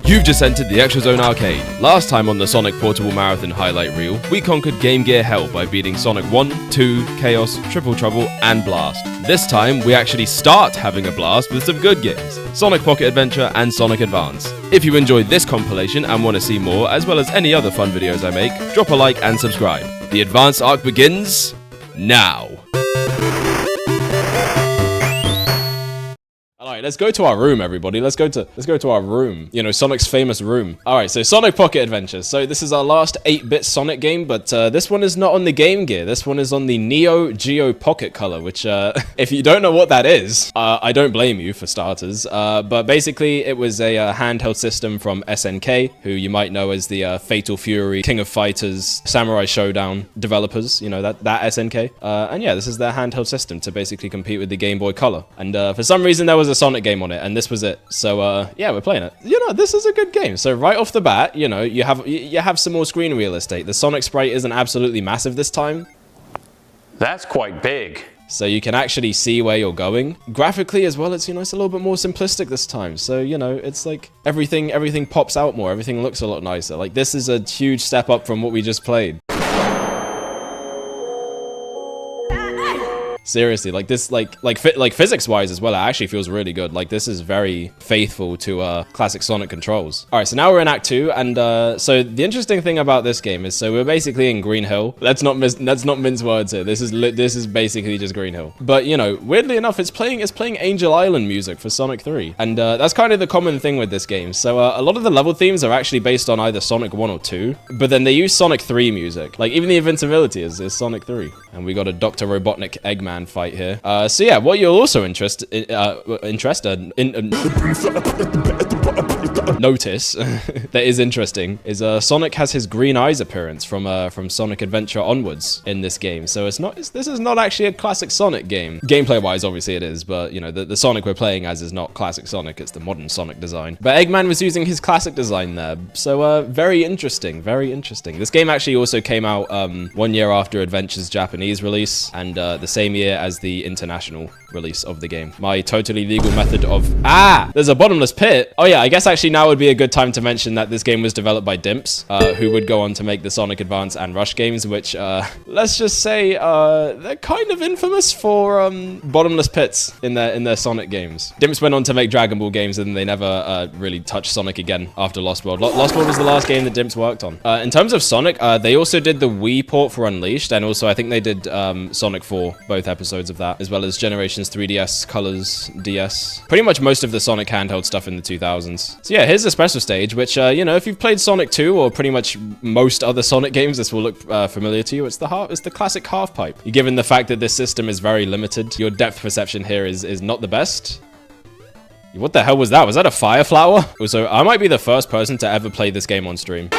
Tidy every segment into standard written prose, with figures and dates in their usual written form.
You've just entered the Extra Zone Arcade. Last time on the Sonic Portable Marathon highlight reel, we conquered Game Gear Hell by beating Sonic 1, 2, Chaos, Triple Trouble, and Blast. This time, we actually start having a blast with some good games, Sonic Pocket Adventure and Sonic Advance. If you enjoyed this compilation and want to see more, as well as any other fun videos I make, drop a like and subscribe. The Advanced arc begins now. Alright, let's go to our room, everybody. Let's go to our room. You know, Sonic's famous room. Alright, so Sonic Pocket Adventure. So this is our last 8-bit Sonic game, but this one is not on the Game Gear. This one is on the Neo Geo Pocket Color, which, if you don't know what that is, I don't blame you for starters. But basically, it was a handheld system from SNK, who you might know as the Fatal Fury, King of Fighters, Samurai Showdown developers. You know, that SNK. And yeah, this is their handheld system to basically compete with the Game Boy Color. And for some reason, there was a Sonic game on it, and this was it. So yeah, we're playing it. You know, this is a good game. So right off the bat, you know, you have some more screen real estate. The Sonic sprite isn't absolutely massive this time. That's quite big. So you can actually see where you're going. Graphically as well, it's, you know, it's a little bit more simplistic this time. So, you know, it's like everything pops out more. Everything looks a lot nicer. Like, this is a huge step up from what we just played. Seriously, like this, like physics-wise as well, it actually feels really good. Like, this is very faithful to classic Sonic controls. All right, so now we're in Act 2, and so the interesting thing about this game is, so we're basically in Green Hill. Let's not mince words here. This is basically just Green Hill. But you know, weirdly enough, it's playing Angel Island music for Sonic 3, and that's kind of the common thing with this game. So a lot of the level themes are actually based on either Sonic 1 or 2, but then they use Sonic 3 music. Like, even the invincibility is Sonic 3, and we got a Dr. Robotnik Eggman fight here. So yeah, what you're also interested in notice that is interesting is Sonic has his green eyes appearance from Sonic Adventure onwards in this game. So this is not actually a classic Sonic game. Gameplay wise, obviously it is, but you know, the Sonic we're playing as is not classic Sonic, it's the modern Sonic design. But Eggman was using his classic design there. So very interesting, very interesting. This game actually also came out 1 year after Adventure's Japanese release, and the same year as the international release of the game. My totally legal method of... There's a bottomless pit! Oh yeah, I guess actually now would be a good time to mention that this game was developed by Dimps, who would go on to make the Sonic Advance and Rush games, which, let's just say, they're kind of infamous for bottomless pits in their Sonic games. Dimps went on to make Dragon Ball games, and they never really touched Sonic again after Lost World. Lost World was the last game that Dimps worked on. In terms of Sonic, they also did the Wii port for Unleashed, and also I think they did Sonic 4, both episodes of that, as well as Generations 3DS, Colors, DS. Pretty much most of the Sonic handheld stuff in the 2000s. So yeah, here's the special stage, which, you know, if you've played Sonic 2 or pretty much most other Sonic games, this will look familiar to you. It's the classic half pipe. Given the fact that this system is very limited, your depth perception here is not the best. What the hell was that? Was that a fire flower? Also, I might be the first person to ever play this game on stream.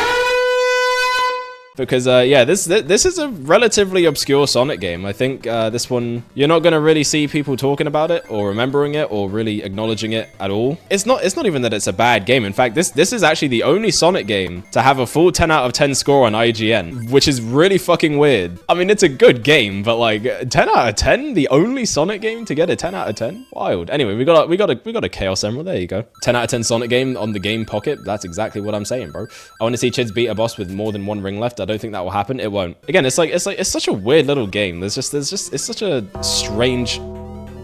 Because, yeah, this is a relatively obscure Sonic game. I think this one, you're not going to really see people talking about it or remembering it or really acknowledging it at all. It's not even that it's a bad game. In fact, this is actually the only Sonic game to have a full 10 out of 10 score on IGN, which is really fucking weird. I mean, it's a good game, but like 10 out of 10, the only Sonic game to get a 10 out of 10? Wild. Anyway, we got a Chaos Emerald. There you go. 10 out of 10 Sonic game on the Game Pocket. That's exactly what I'm saying, bro. I want to see Chids beat a boss with more than one ring left. I don't think that will happen. It won't. Again, it's such a weird little game. It's such a strange...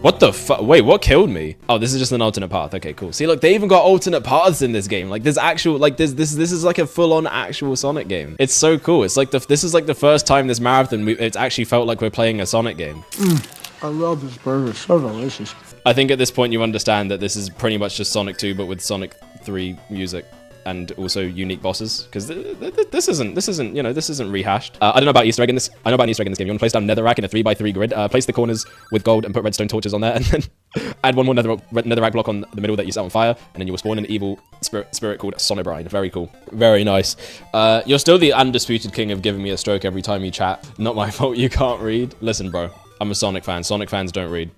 What the fuck? Wait, what killed me? Oh, this is just an alternate path. Okay, cool. See, look, they even got alternate paths in this game. Like, there's actual, like, this is like a full-on actual Sonic game. It's so cool. It's like this is like the first time this marathon, it's actually felt like we're playing a Sonic game. I love this burger. It's so delicious. I think at this point you understand that this is pretty much just Sonic 2, but with Sonic 3 music. And also unique bosses, because this isn't, you know, this isn't rehashed. I don't know about Easter egg in this. I know about an Easter egg in this game. You want to place down netherrack in a 3x3 grid, place the corners with gold and put redstone torches on there, and then add one more netherrack block on the middle that you set on fire, and then you will spawn an evil spirit called Sonobrine. Very cool. Very nice. You're still the undisputed king of giving me a stroke every time you chat. Not my fault you can't read. Listen, bro, I'm a Sonic fan. Sonic fans don't read.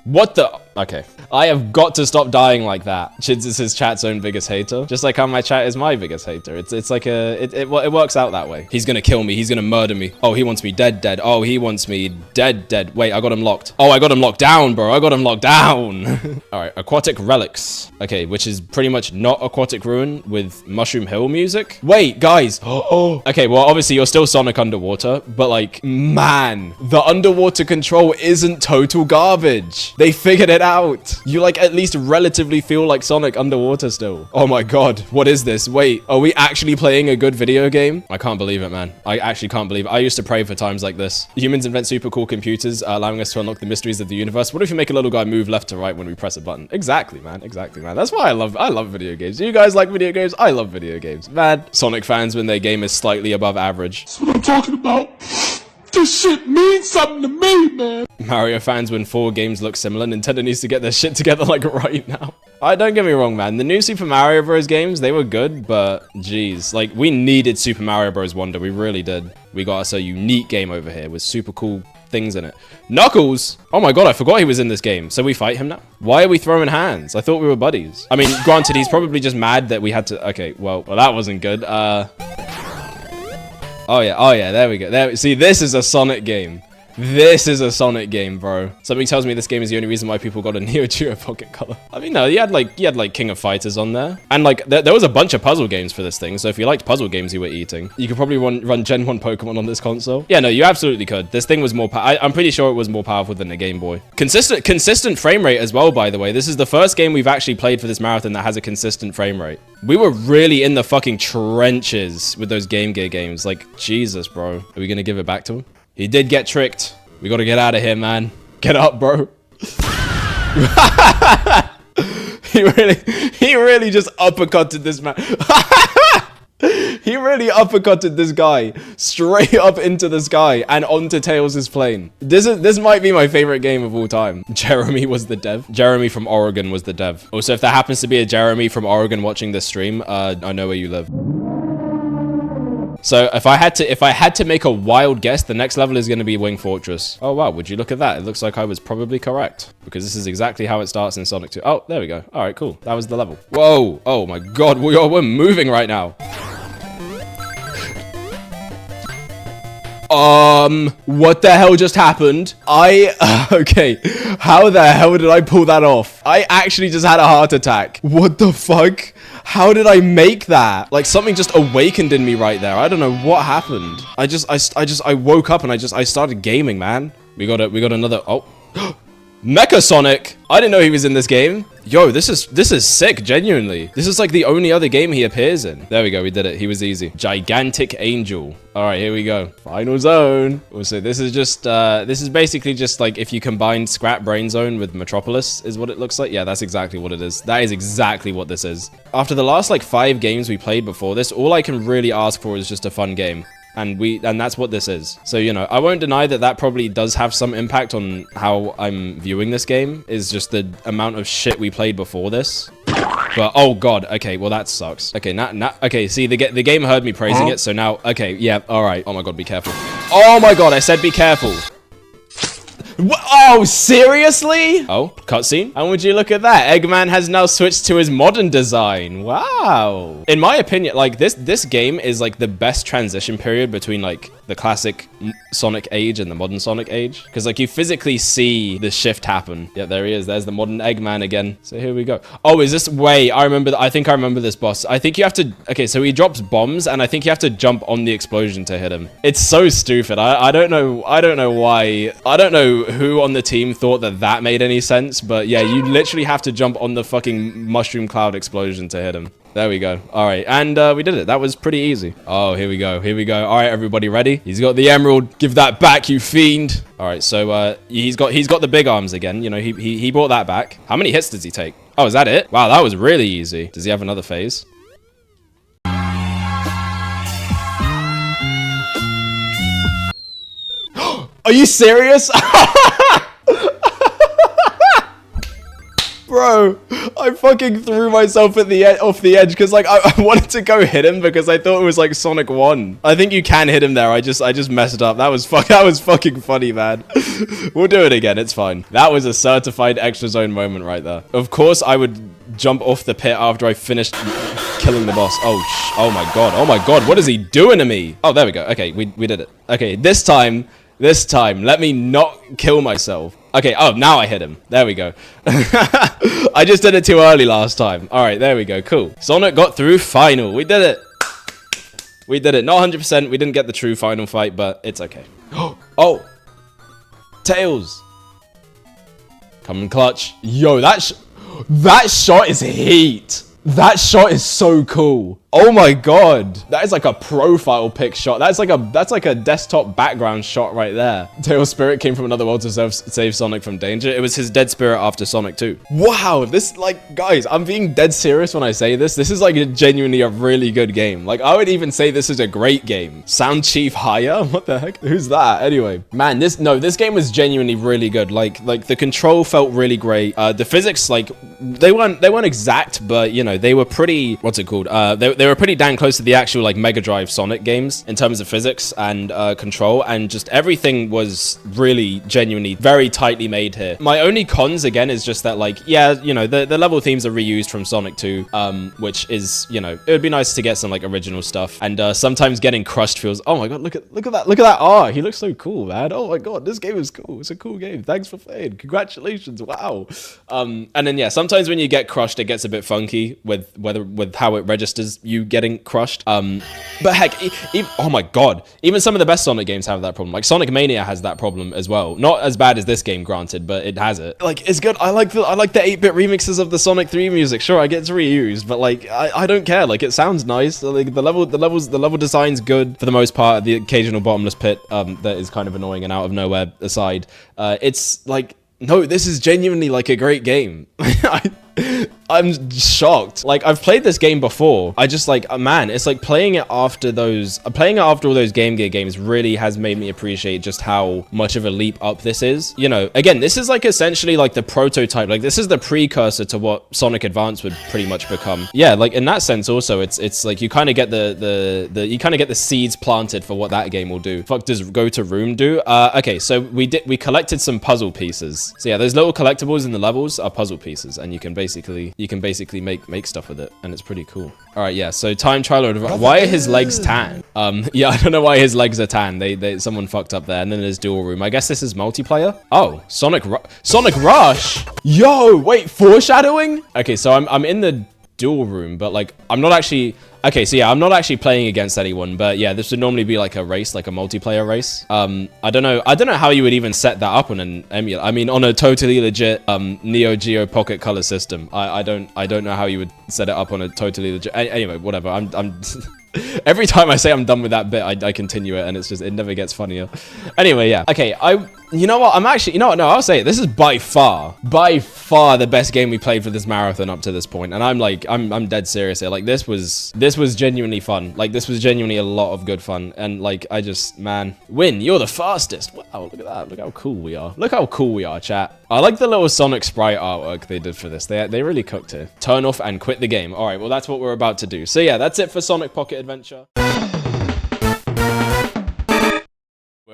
What the... Okay. I have got to stop dying like that. Chids is his chat's own biggest hater. Just like how my chat is my biggest hater. It's like it works out that way. He's gonna kill me. He's gonna murder me. Oh, he wants me dead. Oh, he wants me dead. Wait, I got him locked. Oh, I got him locked down, bro. I got him locked down. All right, aquatic relics. Okay, which is pretty much not aquatic ruin with Mushroom Hill music. Wait, guys. Oh. Okay, well, obviously you're still Sonic underwater, but like, man, the underwater control isn't total garbage. They figured it out. You like at least relatively feel like Sonic underwater still. Oh my God, what is this? Wait, are we actually playing a good video game? I can't believe it, man. I actually can't believe it. I used to pray for times like this. Humans invent super cool computers, allowing us to unlock the mysteries of the universe. What if you make a little guy move left to right when we press a button? Exactly, man. Exactly, man. That's why I love video games. You guys like video games? I love video games. Man, Sonic fans when their game is slightly above average. That's what I'm talking about. This shit means something to me, man. Mario fans when 4 games look similar. Nintendo needs to get their shit together like right now. Don't get me wrong, man. The new Super Mario Bros. Games, they were good, but geez, like we needed Super Mario Bros. Wonder. We really did. We got us a unique game over here with super cool things in it. Knuckles! Oh my God, I forgot he was in this game. So we fight him now? Why are we throwing hands? I thought we were buddies. I mean, granted, he's probably just mad that we had to... Okay, well, that wasn't good. Oh yeah, there we go. See, this is a Sonic game. This is a Sonic game, bro. Something tells me this game is the only reason why people got a Neo Geo Pocket Color. I mean, no, you had like King of Fighters on there. And like, there was a bunch of puzzle games for this thing. So if you liked puzzle games you were eating, you could probably run Gen 1 Pokemon on this console. Yeah, no, you absolutely could. This thing was more, I'm pretty sure it was more powerful than the Game Boy. Consistent frame rate as well, by the way. This is the first game we've actually played for this marathon that has a consistent frame rate. We were really in the fucking trenches with those Game Gear games. Like, Jesus, bro. Are we gonna give it back to him? He did get tricked. We gotta get out of here, man. Get up, bro. He really just uppercutted this man. He really uppercutted this guy straight up into the sky and onto Tails' plane. This might be my favorite game of all time. Jeremy was the dev. Jeremy from Oregon was the dev. Also, if there happens to be a Jeremy from Oregon watching this stream, I know where you live. So if I had to make a wild guess, the next level is going to be Wing Fortress. Oh wow, would you look at that? It looks like I was probably correct because this is exactly how it starts in Sonic 2. Oh, there we go. All right, cool. That was the level. Whoa. Oh my God, we're moving right now. What the hell just happened? Okay, how the hell did I pull that off? I actually just had a heart attack. What the fuck? How did I make that? Like something just awakened in me right there. I don't know what happened. I woke up and I started gaming, man. We got another, oh. Mecha Sonic! I didn't know he was in this game. Yo, this is sick, genuinely. This is like the only other game he appears in. There we go, we did it. He was easy. Gigantic Angel. All right, here we go. Final zone. Also, this is basically just like if you combine Scrap Brain Zone with Metropolis is what it looks like. Yeah, that's exactly what it is. That is exactly what this is. After the last like 5 games we played before this, all I can really ask for is just a fun game. And that's what this is. So, you know, I won't deny that probably does have some impact on how I'm viewing this game, is just the amount of shit we played before this. But, oh God, okay, well that sucks. Okay, now, okay, see, the game heard me praising it, so now, okay, yeah, all right. Oh my God, be careful. Oh my God, I said be careful. Oh, seriously? Oh, cutscene? And would you look at that? Eggman has now switched to his modern design. Wow. In my opinion, like this game is like the best transition period between like the classic Sonic age and the modern Sonic age. Because like you physically see the shift happen. Yeah, there he is. There's the modern Eggman again. So here we go. Oh, is this, wait, I think I remember this boss. I think you have to, okay, so he drops bombs and I think you have to jump on the explosion to hit him. It's so stupid. I don't know why. I don't know who on the team thought that made any sense, but yeah, you literally have to jump on the fucking mushroom cloud explosion to hit him. There we go. All right, and we did it. That was pretty easy. Oh, here we go. Here we go. All right, everybody ready? He's got the emerald. Give that back, you fiend. All right, so he's got the big arms again. You know, he brought that back. How many hits does he take? Oh, is that it? Wow, that was really easy. Does he have another phase? Are you serious? Bro, I fucking threw myself at the off the edge because like I wanted to go hit him because I thought it was like Sonic 1. I think you can hit him there. I just messed up. That was fucking funny, man. We'll do it again. It's fine. That was a certified extra zone moment right there. Of course, I would jump off the pit after I finished killing the boss. Oh my god. Oh my god. What is he doing to me? Oh, there we go. Okay, we did it. Okay, this time, let me not kill myself. Okay, oh, now I hit him. There we go. I just did it too early last time. All right, there we go. Cool. Sonic got through final. We did it. We did it. Not 100%. We didn't get the true final fight, but it's okay. Oh. Tails. Coming clutch. Yo, that shot is heat. That shot is so cool. Oh my god. That is like a profile pic shot. That's like a desktop background shot right there. Tails' spirit came from another world to save Sonic from danger. It was his dead spirit after Sonic 2. Wow, this, like, guys, I'm being dead serious when I say this. This is like genuinely a really good game. Like, I would even say this is a great game. Sound Chief Haya? What the heck? Who's that? Anyway, man, this game was genuinely really good. Like the control felt really great. The physics, like, they weren't exact, but you know, they were pretty, what's it called? They were pretty dang close to the actual like Mega Drive Sonic games in terms of physics and control, and just everything was really genuinely very tightly made here. My only cons again is just that, like, yeah, you know, the level themes are reused from Sonic 2, which is, you know, it would be nice to get some like original stuff, and sometimes getting crushed feels, oh my god, look at that art. He looks so cool, man. Oh my god, this game is cool. It's a cool game. Thanks for playing. Congratulations. Wow. And then yeah, sometimes when you get crushed, it gets a bit funky with how it registers you getting crushed. But heck, oh my god, even some of the best Sonic games have that problem. Like Sonic Mania has that problem as well. Not as bad as this game, granted, but it has it. Like, it's good. I like the 8-bit remixes of the Sonic 3 music. Sure, I get it's reused, but like I don't care. Like, it sounds nice. Like the level design's good for the most part. The occasional bottomless pit that is kind of annoying and out of nowhere aside. It's like, no, this is genuinely like a great game. I'm shocked. Like, I've played this game before. I just like, man, it's like playing it after all those Game Gear games really has made me appreciate just how much of a leap up this is. You know, again, this is like essentially like the prototype. Like, this is the precursor to what Sonic Advance would pretty much become. Yeah, like in that sense also, it's like you kind of get the seeds planted for what that game will do. Fuck does Go to Room do? Okay, so we collected some puzzle pieces. So yeah, those little collectibles in the levels are puzzle pieces, and you can basically make stuff with it, and it's pretty cool. All right, yeah, so time trial. Why are his legs tan? Yeah, I don't know why his legs are tan. Someone fucked up there. And then there's dual room. I guess this is multiplayer. Oh, Sonic Rush. Yo, wait, foreshadowing. Okay, so I'm in the dual room, but like I'm not actually. Okay, so yeah, I'm not actually playing against anyone, but yeah, this would normally be like a race, like a multiplayer race. I don't know how you would even set that up on an emulator. I mean, on a totally legit Neo Geo Pocket Color system. I don't know how you would set it up on a totally legit. Anyway, whatever. I'm every time I say I'm done with that bit, I continue it, and it never gets funnier. Anyway, yeah. Okay, you know what? No, I'll say it. This is by far the best game we played for this marathon up to this point. And I'm dead serious here. Like, this was genuinely fun. Like, this was genuinely a lot of good fun. And like, man, Win, you're the fastest. Wow, look at that. Look how cool we are. Look how cool we are, chat. I like the little Sonic sprite artwork they did for this. They really cooked it. Turn off and quit the game. All right, well, that's what we're about to do. So yeah, that's it for Sonic Pocket Adventure.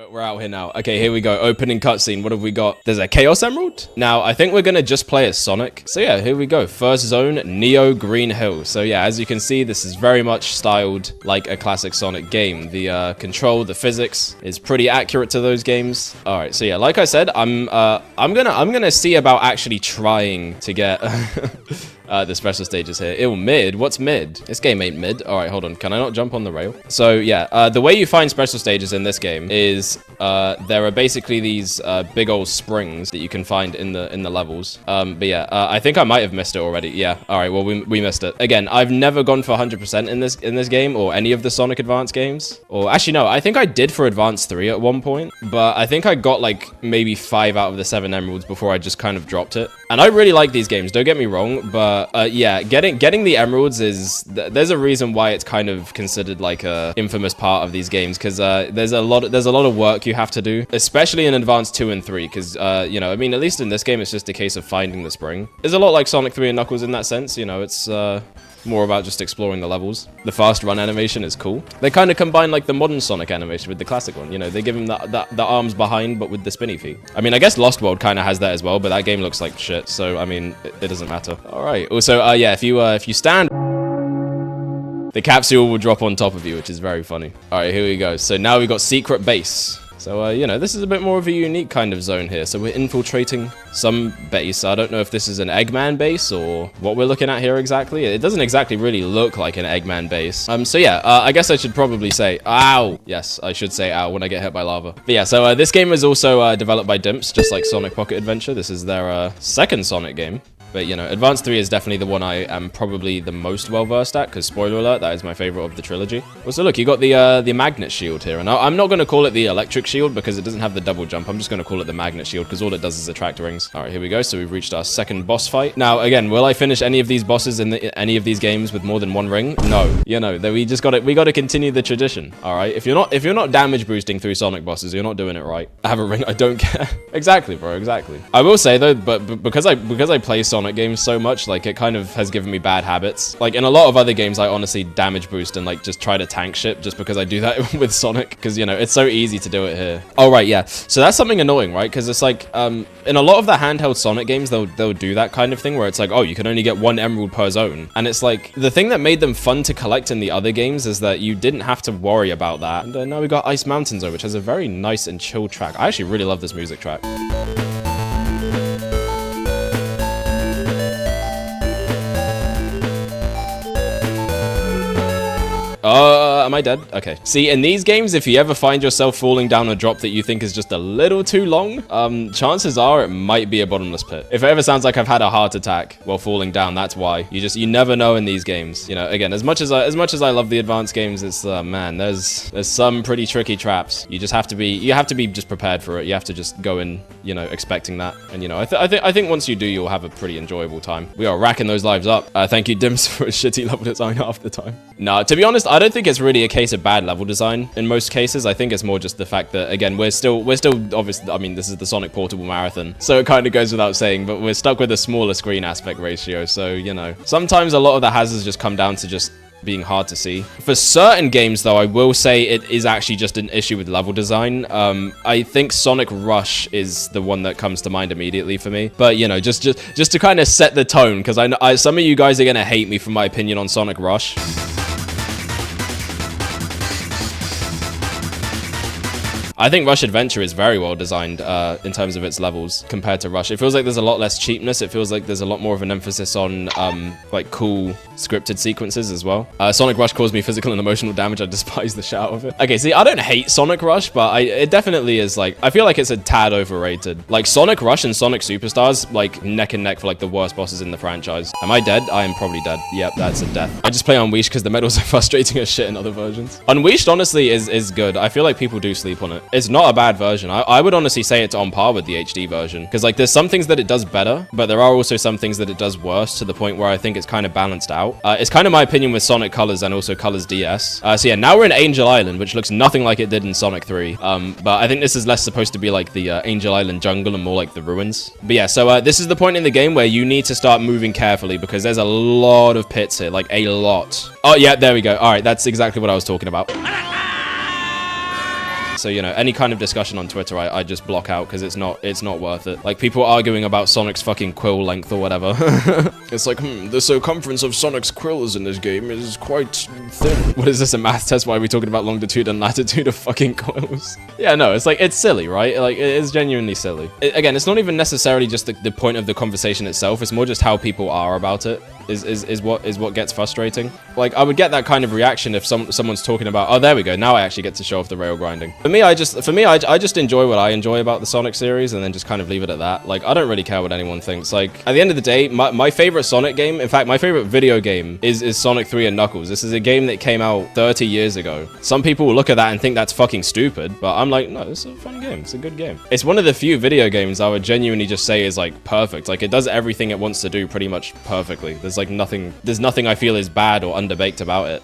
We're out here now. Okay, here we go. Opening cutscene. What have we got? There's a Chaos Emerald. Now, I think we're going to just play as Sonic. So yeah, here we go. First zone, Neo Green Hill. So yeah, as you can see, this is very much styled like a classic Sonic game. The control, the physics is pretty accurate to those games. All right, so yeah, like I said, I'm gonna see about actually trying to get the special stages here. Ew, mid? What's mid? This game ain't mid. All right, hold on. Can I not jump on the rail? So yeah, the way you find special stages in this game is there are basically these big old springs that you can find in the levels. But yeah, I think I might have missed it already. Yeah. All right. Well, we missed it. Again, I've never gone for 100% in this game or any of the Sonic Advance games. Or actually, no, I think I did for Advance 3 at one point, but I think I got like maybe 5 out of the 7 emeralds before I just kind of dropped it. And I really like these games. Don't get me wrong, but yeah, getting the emeralds there's a reason why it's kind of considered like a infamous part of these games, because there's a lot of work you you have to do, especially in Advance 2 and 3, because, you know, I mean, at least in this game, it's just a case of finding the spring. It's a lot like Sonic 3 and Knuckles in that sense, you know, it's, more about just exploring the levels. The fast run animation is cool. They kind of combine like the modern Sonic animation with the classic one. You know, they give him the arms behind, but with the spinny feet. I mean, I guess Lost World kind of has that as well, but that game looks like shit. So, I mean, it doesn't matter. All right. Also, yeah, if you stand, the capsule will drop on top of you, which is very funny. All right, here we go. So now we got Secret Base. So, you know, this is a bit more of a unique kind of zone here. So we're infiltrating some base. I don't know if this is an Eggman base or what we're looking at here exactly. It doesn't exactly really look like an Eggman base. So yeah, I guess I should probably say, ow. Yes, I should say ow when I get hit by lava. But yeah, so this game is also developed by Dimps, just like Sonic Pocket Adventure. This is their second Sonic game. But, you know, Advance 3 is definitely the one I am probably the most well-versed at, because, spoiler alert, that is my favorite of the trilogy. Also, look, you got the magnet shield here, and I'm not going to call it the electric shield, because it doesn't have the double jump. I'm just going to call it the magnet shield, because all it does is attract rings. All right, here we go. So we've reached our second boss fight. Now, again, will I finish any of these bosses in any of these games with more than one ring? No. You know, we got to continue the tradition, all right? If you're not damage boosting through Sonic bosses, you're not doing it right. I have a ring, I don't care. Exactly, bro, exactly. I will say, though, but because I play Sonic games so much, like, it kind of has given me bad habits. Like, in a lot of other games, I honestly damage boost and, like, just try to tank shit just because I do that with Sonic, because, you know, it's so easy to do it here. Oh, right, yeah. So that's something annoying, right? Because it's like, in a lot of the handheld Sonic games, they'll do that kind of thing where it's like, oh, you can only get one emerald per zone. And it's like, the thing that made them fun to collect in the other games is that you didn't have to worry about that. And now we got Ice Mountain Zone, which has a very nice and chill track. I actually really love this music track. Am I dead? Okay. See, in these games, if you ever find yourself falling down a drop that you think is just a little too long, chances are it might be a bottomless pit. If it ever sounds like I've had a heart attack while falling down, that's why. You never know in these games. You know, again, as much as I love the advanced games, it's man, there's some pretty tricky traps. You have to be just prepared for it. You have to just go in, you know, expecting that. And you know, I think once you do, you'll have a pretty enjoyable time. We are racking those lives up. Thank you, Dims, for a shitty level design half the time. Nah, to be honest, I don't think it's really a case of bad level design in most cases. I think it's more just the fact that, again, we're still obviously, I mean, this is the Sonic Portable Marathon, so it kind of goes without saying, but we're stuck with a smaller screen aspect ratio. So, you know, sometimes a lot of the hazards just come down to just being hard to see. For certain games, though, I will say it is actually just an issue with level design. I think Sonic Rush is the one that comes to mind immediately for me. But, you know, just to kind of set the tone, because I know some of you guys are going to hate me for my opinion on Sonic Rush. I think Rush Adventure is very well designed in terms of its levels compared to Rush. It feels like there's a lot less cheapness. It feels like there's a lot more of an emphasis on like cool scripted sequences as well. Sonic Rush caused me physical and emotional damage. I despise the shit out of it. Okay, see, I don't hate Sonic Rush, but it definitely is like, I feel like it's a tad overrated. Like Sonic Rush and Sonic Superstars, like neck and neck for like the worst bosses in the franchise. Am I dead? I am probably dead. Yep, that's a death. I just play Unleashed because the medals are frustrating as shit in other versions. Unleashed honestly is good. I feel like people do sleep on it. It's not a bad version. I would honestly say it's on par with the HD version, because like there's some things that it does better, but there are also some things that it does worse, to the point where I think it's kind of balanced out. It's kind of my opinion with Sonic Colors and also Colors DS. So yeah, now we're in Angel Island, which looks nothing like it did in Sonic 3. But I think this is less supposed to be like the Angel Island jungle and more like the ruins. But yeah, so this is the point in the game where you need to start moving carefully, because there's a lot of pits here, like a lot. Oh yeah, there we go. All right, that's exactly what I was talking about. So, you know, any kind of discussion on Twitter, I just block out, because it's not worth it. Like, people arguing about Sonic's fucking quill length or whatever. It's like, the circumference of Sonic's quills in this game is quite thin. What is this, a math test? Why are we talking about longitude and latitude of fucking quills? Yeah, no, it's like, it's silly, right? Like, it is genuinely silly. Again, it's not even necessarily just the point of the conversation itself. It's more just how people are about it. Is what gets frustrating. Like, I would get that kind of reaction if someone's talking about, oh, there we go, now I actually get to show off the rail grinding. For me, I just enjoy what I enjoy about the Sonic series, and then just kind of leave it at that. Like, I don't really care what anyone thinks. Like, at the end of the day, my favorite Sonic game, in fact, my favorite video game is Sonic 3 and Knuckles. This is a game that came out 30 years ago. Some people will look at that and think that's fucking stupid, but I'm like, no, it's a fun game. It's a good game. It's one of the few video games I would genuinely just say is like perfect. Like, it does everything it wants to do pretty much perfectly. There's nothing I feel is bad or underbaked about it.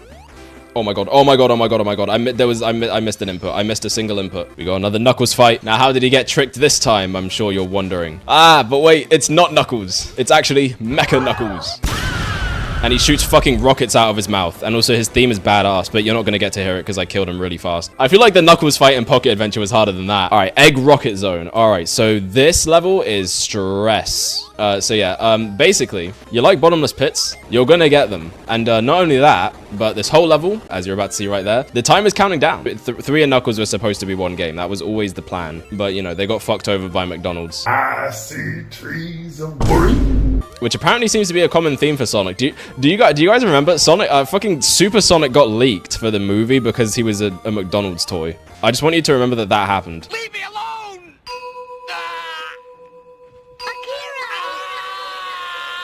Oh my god. Oh my god. Oh my god. Oh my god. I missed an input. I missed a single input. We got another Knuckles fight. Now, how did he get tricked this time? I'm sure you're wondering. Ah, but wait, it's not Knuckles. It's actually Mecha Knuckles. And he shoots fucking rockets out of his mouth. And also his theme is badass, but you're not going to get to hear it because I killed him really fast. I feel like the Knuckles fight in Pocket Adventure was harder than that. All right, Egg Rocket Zone. All right, so this level is stress. Basically, you like bottomless pits, you're going to get them. And not only that, but this whole level, as you're about to see right there, the time is counting down. 3 and Knuckles were supposed to be one game. That was always the plan. But, you know, they got fucked over by McDonald's. I see trees of green. Which apparently seems to be a common theme for Sonic. Do you guys remember Sonic? Fucking Super Sonic got leaked for the movie because he was a McDonald's toy. I just want you to remember that that happened. Leave me alone!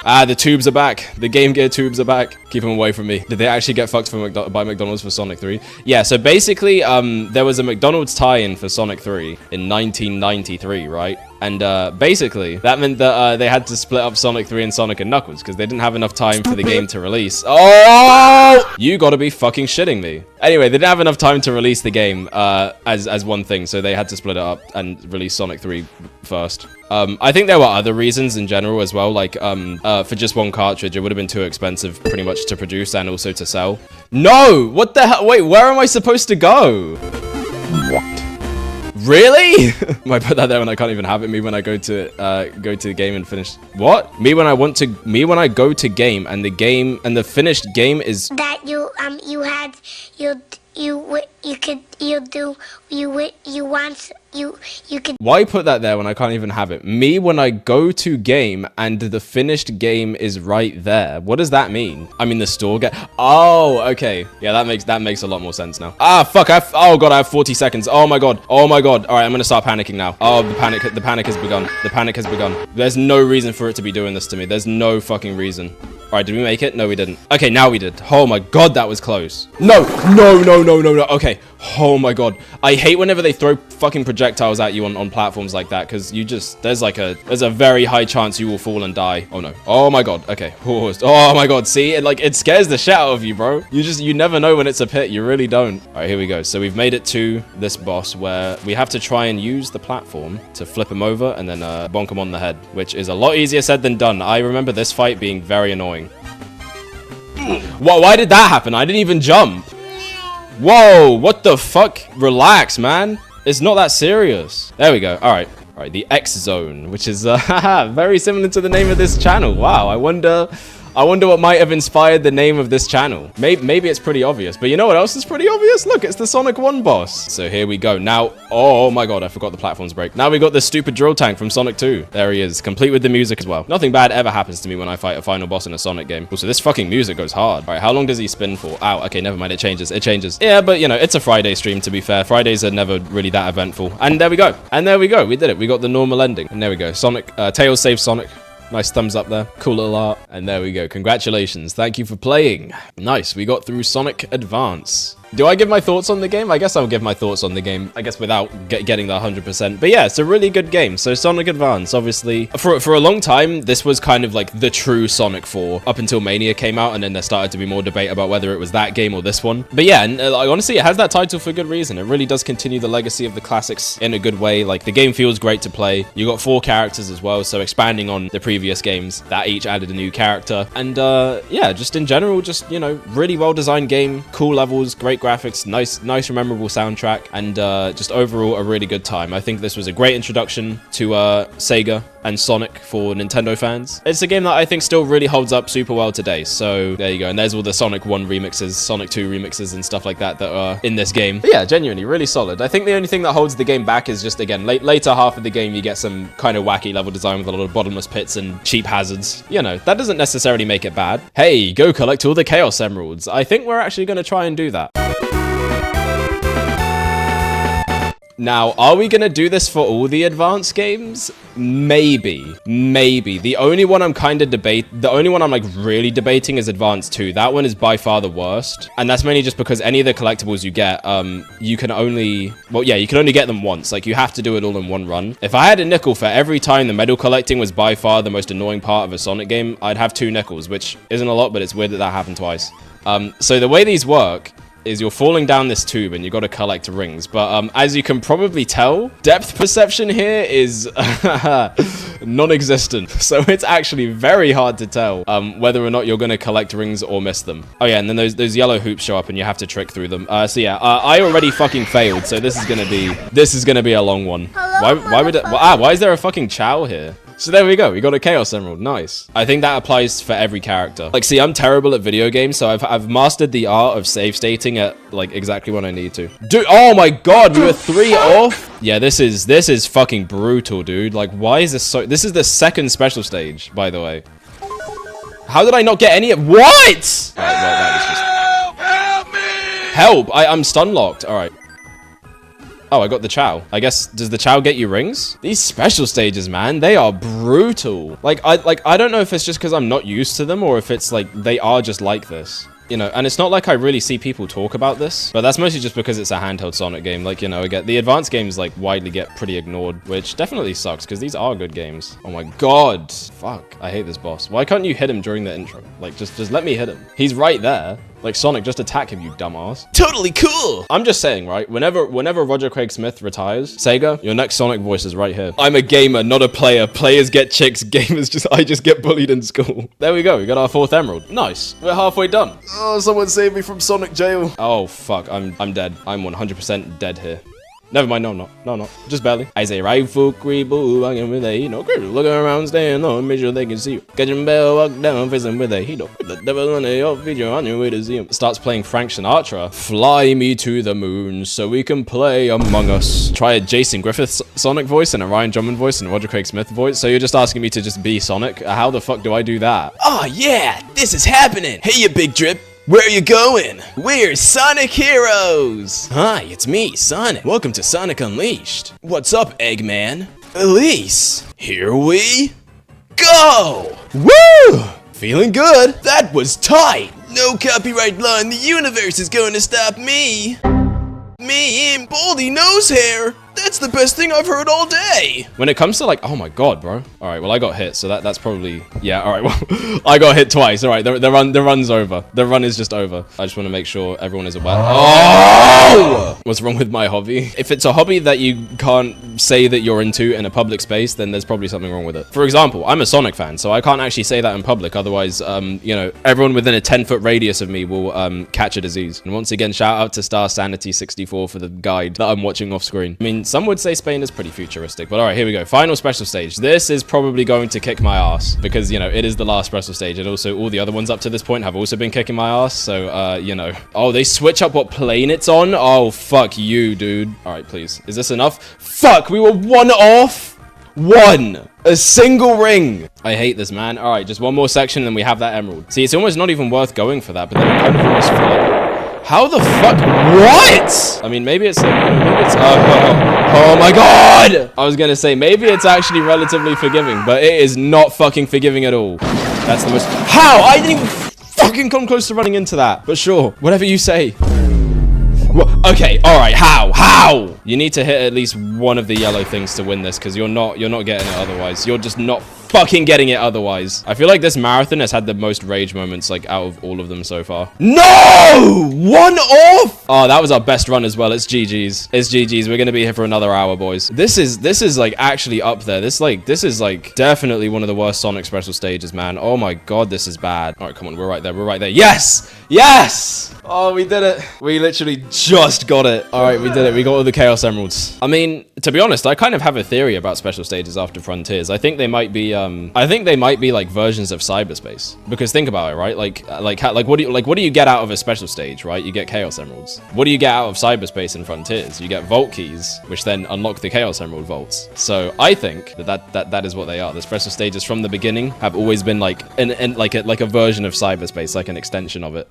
Ah, the tubes are back. The Game Gear tubes are back. Keep them away from me. Did they actually get fucked by McDonald's for Sonic 3? Yeah, so basically, there was a McDonald's tie-in for Sonic 3 in 1993, right? And basically, that meant that they had to split up Sonic 3 and Sonic and Knuckles because they didn't have enough time for the game to release. Oh! You gotta be fucking shitting me. Anyway, they didn't have enough time to release the game as one thing, so they had to split it up and release Sonic 3 first. I think there were other reasons in general as well, like for just one cartridge, it would have been too expensive pretty much to produce and also to sell. No! What the hell? Wait, where am I supposed to go? What? Really? I put that there when I can't even have it. Me when I go to the game and finish. What? Me when I go to game and the finished game is that you could. Why put that there when I can't even have it? Me when I go to game and the finished game is right there. What does that mean? I mean the store get. Oh, okay. Yeah, that makes a lot more sense now. Ah, fuck. Oh god, I have 40 seconds. Oh my god. Oh my god. All right, I'm gonna start panicking now. Oh, the panic has begun. The panic has begun. There's no reason for it to be doing this to me. There's no fucking reason. All right, did we make it? No, we didn't. Okay, now we did. Oh my god, that was close. No. Okay. Oh my god. I hate whenever they throw fucking projectiles at you on platforms like that, because there's a very high chance you will fall and die. Oh no. Oh my god. Okay. Oh my god. See, it scares the shit out of you, bro. You never know when it's a pit. You really don't. All right, here we go. So we've made it to this boss where we have to try and use the platform to flip him over and then bonk him on the head, which is a lot easier said than done. I remember this fight being very annoying. Why did that happen? I didn't even jump. Whoa, what the fuck? Relax, man. It's not that serious. There we go. All right, the X Zone, which is very similar to the name of this channel. Wow, I wonder what might have inspired the name of this channel. Maybe it's pretty obvious, but you know what else is pretty obvious? Look, it's the Sonic 1 boss. So here we go. Now, oh my god, I forgot the platforms break. Now we got the stupid drill tank from Sonic 2. There he is, complete with the music as well. Nothing bad ever happens to me when I fight a final boss in a Sonic game. Also, this fucking music goes hard. All right, how long does he spin for? Ow, okay, never mind, it changes. Yeah, but you know, it's a Friday stream, to be fair. Fridays are never really that eventful. And there we go. We did it. We got the normal ending. And there we go. Sonic, Tails saves Sonic. Nice thumbs up there. Cool little art. And there we go. Congratulations. Thank you for playing. Nice. We got through Sonic Advance. Do I give my thoughts on the game? I guess I'll give my thoughts on the game, I guess without getting the 100%. But yeah, it's a really good game. So Sonic Advance, obviously, for a long time, this was kind of like the true Sonic 4 up until Mania came out. And then there started to be more debate about whether it was that game or this one. But yeah, and honestly, it has that title for good reason. It really does continue the legacy of the classics in a good way. Like the game feels great to play. You got 4 characters as well. So expanding on the previous games that each added a new character. And yeah, just in general, just, you know, really well designed game, cool levels, great graphics, nice memorable soundtrack, and just overall a really good time. I think this was a great introduction to SEGA and Sonic for Nintendo fans. It's a game that I think still really holds up super well today. So there you go. And there's all the Sonic 1 remixes, Sonic 2 remixes and stuff like that that are in this game. But yeah, genuinely really solid. I think the only thing that holds the game back is just, again, later half of the game you get some kind of wacky level design with a lot of bottomless pits and cheap hazards. You know, that doesn't necessarily make it bad. Hey, go collect all the Chaos Emeralds. I think we're actually going to try and do that. Now, are we going to do this for all the advanced games? Maybe. The only one I'm like really debating is Advance 2. That one is by far the worst. And that's mainly just because any of the collectibles you get, you can only get them once. Like, you have to do it all in one run. If I had a nickel for every time the medal collecting was by far the most annoying part of a Sonic game, I'd have 2 nickels, which isn't a lot, but it's weird that that happened twice. So the way these work is you're falling down this tube and you got to collect rings. But as you can probably tell, depth perception here is non-existent. So it's actually very hard to tell whether or not you're going to collect rings or miss them. Oh yeah, and then those yellow hoops show up and you have to trick through them. So yeah, I already fucking failed. So this is gonna be a long one. Why is there a fucking Chow here? So there we go. We got a Chaos Emerald. Nice. I think that applies for every character. Like, see, I'm terrible at video games, so I've mastered the art of save stating at like exactly when I need to. Dude, oh my god, we were 3 off. Yeah, this is fucking brutal, dude. Like, why is this so? This is the second special stage, by the way. How did I not get any of what? All right, well, that was just... Help me! Help! I'm stun locked. All right. Oh, I got the Chow. I guess, does the Chow get you rings? These special stages, man, they are brutal. Like, I don't know if it's just because I'm not used to them or if it's like, they are just like this. You know, and it's not like I really see people talk about this, but that's mostly just because it's a handheld Sonic game. Like, you know, again, the advanced games like widely get pretty ignored, which definitely sucks because these are good games. Oh my god. Fuck. I hate this boss. Why can't you hit him during the intro? Like, just let me hit him. He's right there. Like, Sonic, just attack him, you dumbass. Totally cool! I'm just saying, right? Whenever Roger Craig Smith retires, SEGA, your next Sonic voice is right here. I'm a gamer, not a player. Players get chicks, gamers I just get bullied in school. There we go, we got our 4th emerald. Nice, we're halfway done. Oh, someone save me from Sonic jail. Oh, fuck, I'm dead. I'm 100% dead here. Never mind, no, I'm not. No, I'm not. Just barely. I say, right foot creep, walking with a heat, looking around, staying on, make sure they can see you. Catch him bell, walk down, facing with a heat, the devil on your feature on your way to see him. Starts playing Frank Sinatra. Fly me to the moon so we can play Among Us. Try a Jason Griffith Sonic voice and a Ryan Drummond voice and a Roger Craig Smith voice. So you're just asking me to just be Sonic? How the fuck do I do that? Oh, yeah, this is happening. Hey, you big drip. Where are you going? We're Sonic Heroes! Hi, it's me, Sonic. Welcome to Sonic Unleashed. What's up, Eggman? Elise, here we go! Woo! Feeling good. That was tight. No copyright law in the universe is going to stop me. Me and Baldy Nose Hair. That's the best thing I've heard all day. When it comes to like, oh my god, bro. All right, well, I got hit, so that's probably, yeah, all right, well, I got hit twice. All right, the run's over. The run is just over. I just want to make sure everyone is aware. Oh! What's wrong with my hobby? If it's a hobby that you can't say that you're into in a public space, then there's probably something wrong with it. For example, I'm a Sonic fan, so I can't actually say that in public. Otherwise, you know, everyone within a 10-foot radius of me will catch a disease. And once again, shout out to Star Sanity 64 for the guide that I'm watching off screen. I mean, some would say Spain is pretty futuristic, but all right, here we go. Final special stage. This is probably going to kick my ass because, you know, it is the last special stage, and also all the other ones up to this point have also been kicking my ass, so, you know. Oh, they switch up what plane it's on? Oh, fuck you, dude. All right, please. Is this enough? Fuck, we were 1 off? 1! A single ring! I hate this, man. All right, just one more section, and then we have that emerald. See, it's almost not even worth going for that, but then I kind of almost feel like... How the fuck? What? I mean, maybe it's oh my god! I was gonna say, maybe it's actually relatively forgiving, but it is not fucking forgiving at all. That's the most... How? I didn't even fucking come close to running into that. But sure, whatever you say. Okay, all right, how? You need to hit at least one of the yellow things to win this, because you're not getting it otherwise. You're just not fucking getting it otherwise. I feel like this marathon has had the most rage moments, like, out of all of them so far. No! 1 off! Oh, that was our best run as well. It's GG's. It's GG's. We're gonna be here for another hour, boys. This is like actually up there. This is like definitely one of the worst Sonic special stages, man. Oh my god, this is bad. All right, come on, we're right there. We're right there. Yes! Yes! Oh, we did it. We literally just got it. All right, we did it. We got all the Chaos Emeralds. I mean, to be honest, I kind of have a theory about special stages after Frontiers. I think they might be like versions of cyberspace. Because think about it, right? Like what do you get out of a special stage, right? You get Chaos Emeralds. What do you get out of cyberspace and Frontiers? You get vault keys, which then unlock the Chaos Emerald vaults. So I think that is what they are. The special stages from the beginning have always been like like a version of cyberspace, like an extension of it.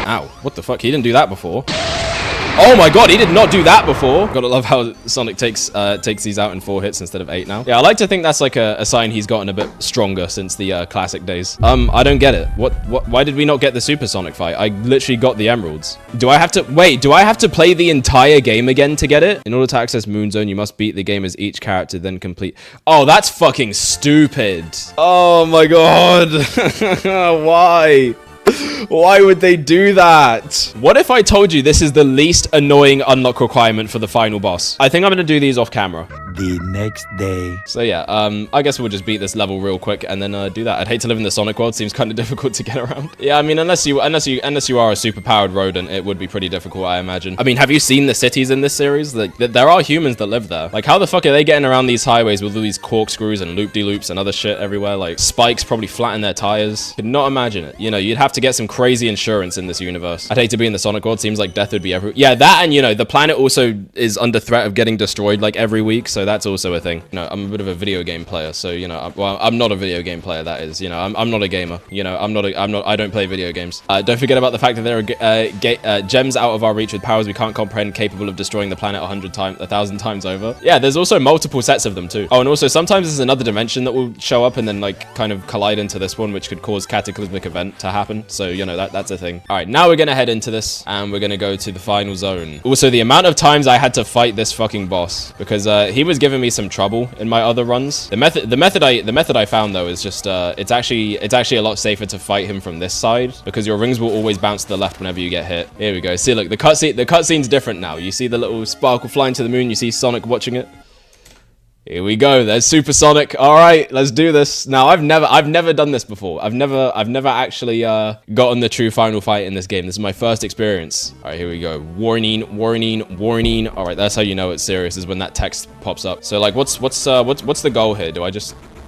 Ow, what the fuck? He didn't do that before. Oh my god, he did not do that before. Gotta love how Sonic takes these out in 4 hits instead of 8 now. Yeah, I like to think that's like a sign he's gotten a bit stronger since the classic days. I don't get it. Why did we not get the Super Sonic fight? I literally got the emeralds. Do I have to play the entire game again to get it? In order to access Moon Zone, you must beat the game as each character, then complete. Oh, that's fucking stupid. Oh my god. Why? Why would they do that? What if I told you this is the least annoying unlock requirement for the final boss? I think I'm gonna do these off camera. The next day. So yeah, I guess we'll just beat this level real quick and then do that. I'd hate to live in the Sonic world. Seems kind of difficult to get around. Yeah, I mean, unless you are a super powered rodent, it would be pretty difficult, I imagine. I mean, have you seen the cities in this series? Like, there are humans that live there. Like, how the fuck are they getting around these highways with all these corkscrews and loop-de-loops and other shit everywhere? Like, spikes probably flatten their tires. Could not imagine it. You know, you'd have to get some crazy insurance in this universe. I'd hate to be in the Sonic world. Seems like death would be everywhere. Yeah, that, and you know, the planet also is under threat of getting destroyed like every week, so that's also a thing. You know, I'm a bit of a video game player, so you know, I'm not a video game player. That is, you know, I'm not a gamer. You know, I don't play video games. Don't forget about the fact that there are gems out of our reach with powers we can't comprehend, capable of destroying the planet 1,000 times over. Yeah, there's also multiple sets of them too. Oh, and also sometimes there's another dimension that will show up and then like kind of collide into this one, which could cause cataclysmic event to happen. So you know, that's a thing. All right, now we're gonna head into this and we're gonna go to the final zone. Also, the amount of times I had to fight this fucking boss because he was giving me some trouble in my other runs. The method I found though is just it's actually a lot safer to fight him from this side because your rings will always bounce to the left whenever you get hit. Here we go. See, look, the cutscene's different now. You see the little sparkle flying to the moon. You see Sonic watching it. Here we go. There's Super Sonic. All right, let's do this. Now, I've never done this before. I've never actually gotten the true final fight in this game. This is my first experience. All right, here we go. Warning, warning, warning. All right, that's how you know it's serious, is when that text pops up. So like, what's the goal here? Do I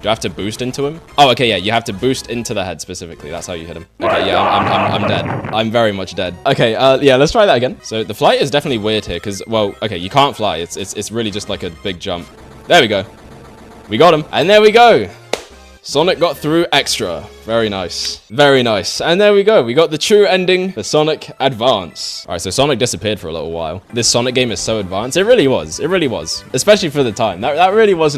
have to boost into him? Oh, okay, yeah, you have to boost into the head specifically. That's how you hit him. Okay, yeah, I'm dead. I'm very much dead. Okay, yeah, let's try that again. So the flight is definitely weird here because, well, okay, you can't fly. It's really just like a big jump. There we go. We got him. And there we go. Sonic got through extra. Very nice. Very nice. And there we go. We got the true ending for Sonic Advance. All right, so Sonic disappeared for a little while. This Sonic game is so advanced. It really was. It really was. Especially for the time. That really was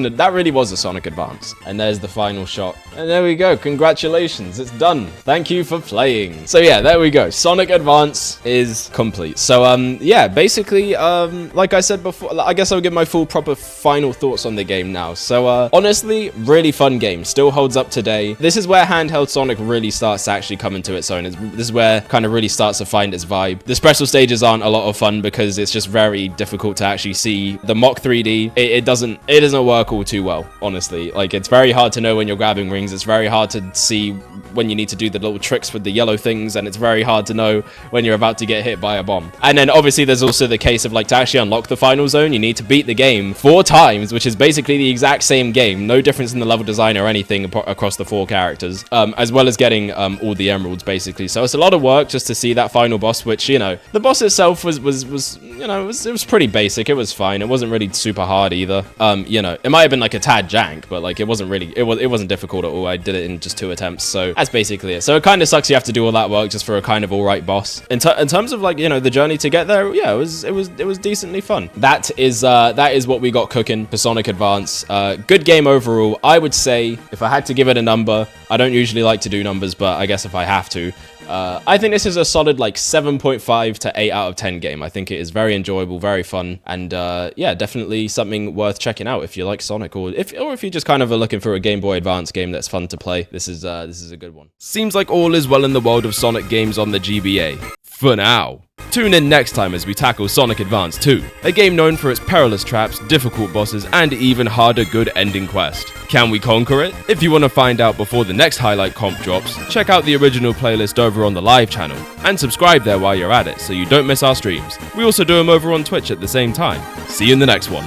a Sonic Advance. And there's the final shot. And there we go. Congratulations. It's done. Thank you for playing. So yeah, there we go. Sonic Advance is complete. So yeah, basically, like I said before, I guess I'll give my full proper final thoughts on the game now. So honestly, really fun game. Still holds up today. This is where handheld Sonic really starts to actually come into its own. This is where it kind of really starts to find its vibe. The special stages aren't a lot of fun because it's just very difficult to actually see the mock 3D. It doesn't work all too well, honestly. Like, it's very hard to know when you're grabbing rings. It's very hard to see when you need to do the little tricks with the yellow things, and it's very hard to know when you're about to get hit by a bomb. And then obviously there's also the case of, like, to actually unlock the final zone, you need to beat the game 4 times, which is basically the exact same game. No difference in the level design or anything across the 4 characters. As well as getting all the emeralds, basically. So it's a lot of work just to see that final boss, which, you know, the boss itself was you know, it was pretty basic. It was fine. It wasn't really super hard either. You know, it might have been like a tad jank, but like it wasn't really, it wasn't difficult at all. I did it in just 2 attempts. So that's basically it. So it kind of sucks you have to do all that work just for a kind of all right boss. In terms of, like, you know, the journey to get there, yeah, it was decently fun. That is what we got cooking for Sonic Advance. Good game overall. I would say if I had to give it a number, I don't usually like to do numbers, but I guess if I have to, I think this is a solid like 7.5 to 8 out of 10 game. I think it is very enjoyable, very fun, and yeah, definitely something worth checking out if you like Sonic, or if you just kind of are looking for a Game Boy Advance game that's fun to play. This is a good one. Seems like all is well in the world of Sonic games on the GBA. For now. Tune in next time as we tackle Sonic Advance 2, a game known for its perilous traps, difficult bosses, and even harder good ending quest. Can we conquer it? If you want to find out before the next highlight comp drops, check out the original playlist over on the live channel, and subscribe there while you're at it so you don't miss our streams. We also do them over on Twitch at the same time. See you in the next one.